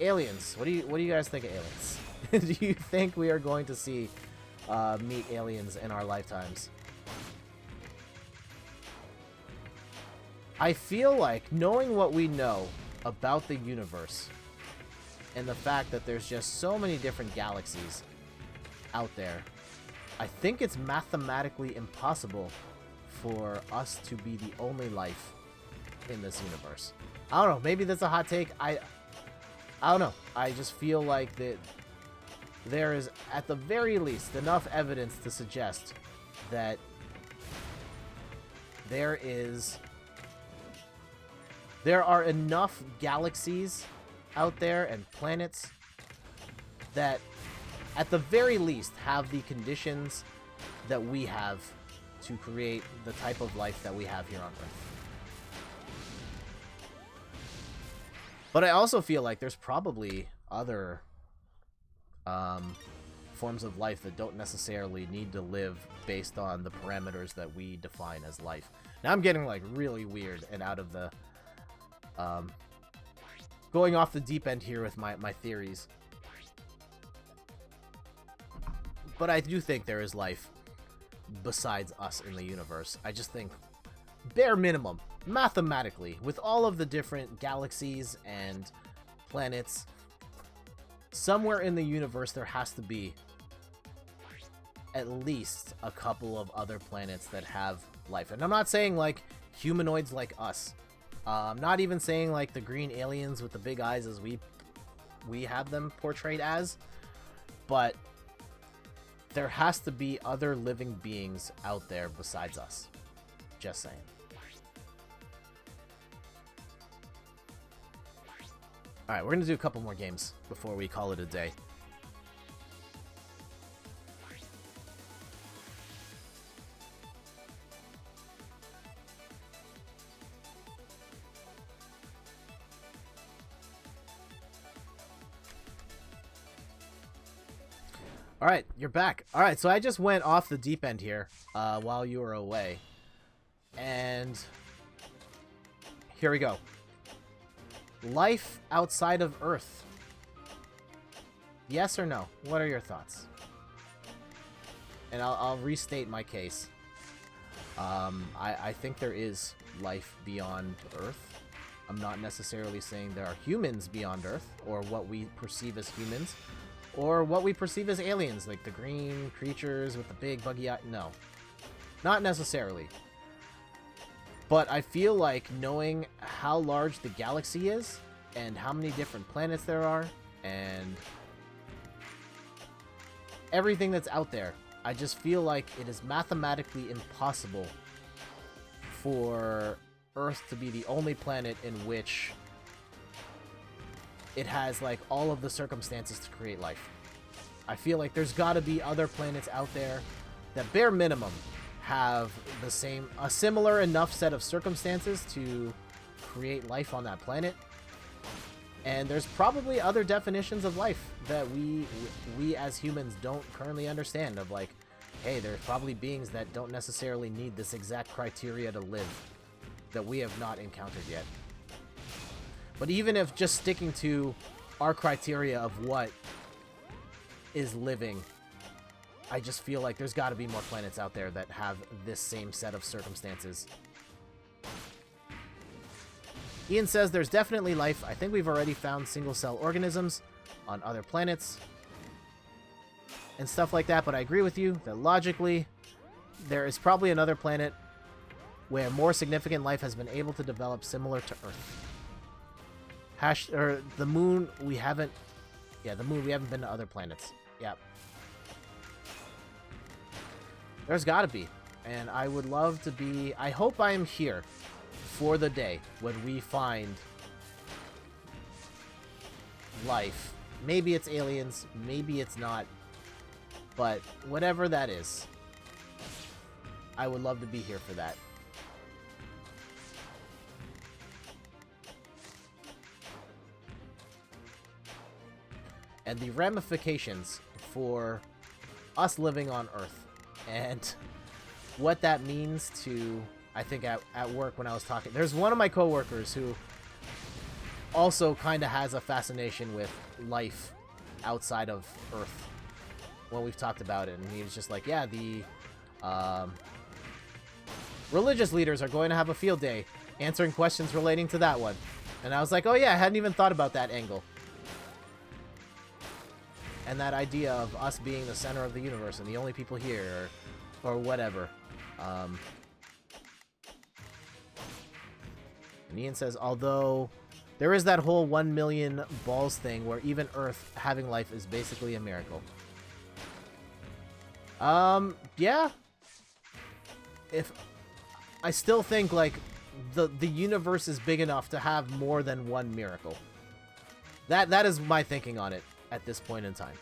aliens. What do you guys think of aliens? Do you think we are going to see meet aliens in our lifetimes? I feel like knowing what we know about the universe and the fact that there's just so many different galaxies out there, I think it's mathematically impossible for us to be the only life in this universe. I don't know, maybe that's a hot take. I don't know. I just feel like that there is, at the very least, enough evidence to suggest that there are enough galaxies out there and planets that, at the very least, have the conditions that we have to create the type of life that we have here on Earth. But I also feel like there's probably other forms of life that don't necessarily need to live based on the parameters that we define as life. Now I'm getting like really weird and out of the going off the deep end here with my theories. But I do think there is life besides us in the universe. I just think, bare minimum, mathematically, with all of the different galaxies and planets, somewhere in the universe there has to be at least a couple of other planets that have life. And I'm not saying like humanoids like us. I'm not even saying like the green aliens with the big eyes as we have them portrayed as, but there has to be other living beings out there besides us. Just saying. Alright, we're going to do a couple more games before we call it a day. Alright, you're back. Alright, so I just went off the deep end here while you were away. And here we go. Life outside of Earth. Yes or no? What are your thoughts? And I'll restate my case. I think there is life beyond Earth. I'm not necessarily saying there are humans beyond Earth, or what we perceive as humans, or what we perceive as aliens, like the green creatures with the big buggy eye. No. Not necessarily. But I feel like knowing how large the galaxy is, and how many different planets there are, and everything that's out there, I just feel like it is mathematically impossible for Earth to be the only planet in which it has like all of the circumstances to create life. I feel like there's got to be other planets out there that bare minimum have a similar enough set of circumstances to create life on that planet. And there's probably other definitions of life that we as humans don't currently understand, of like, hey, there's probably beings that don't necessarily need this exact criteria to live that we have not encountered yet. But even if just sticking to our criteria of what is living, I just feel like there's got to be more planets out there that have this same set of circumstances. Ian says there's definitely life. I think we've already found single-cell organisms on other planets and stuff like that, but I agree with you that logically there is probably another planet where more significant life has been able to develop similar to Earth. Or the moon, we haven't... Yeah, the moon, we haven't been to other planets. Yep. There's gotta be. And I would love to be... I hope I am here for the day when we find life. Maybe it's aliens, maybe it's not. But whatever that is, I would love to be here for that. And the ramifications for us living on Earth, and what that means to, I think at work when I was talking, there's one of my coworkers who also kind of has a fascination with life outside of Earth. When we've talked about it, and he was just like, yeah, the religious leaders are going to have a field day answering questions relating to that one. And I was like, oh yeah, I hadn't even thought about that angle. And that idea of us being the center of the universe and the only people here, or whatever. And Ian says, although there is that whole 1 million balls thing where even Earth having life is basically a miracle. Yeah. If I still think like the universe is big enough to have more than one miracle. That is my thinking on it at this point in time.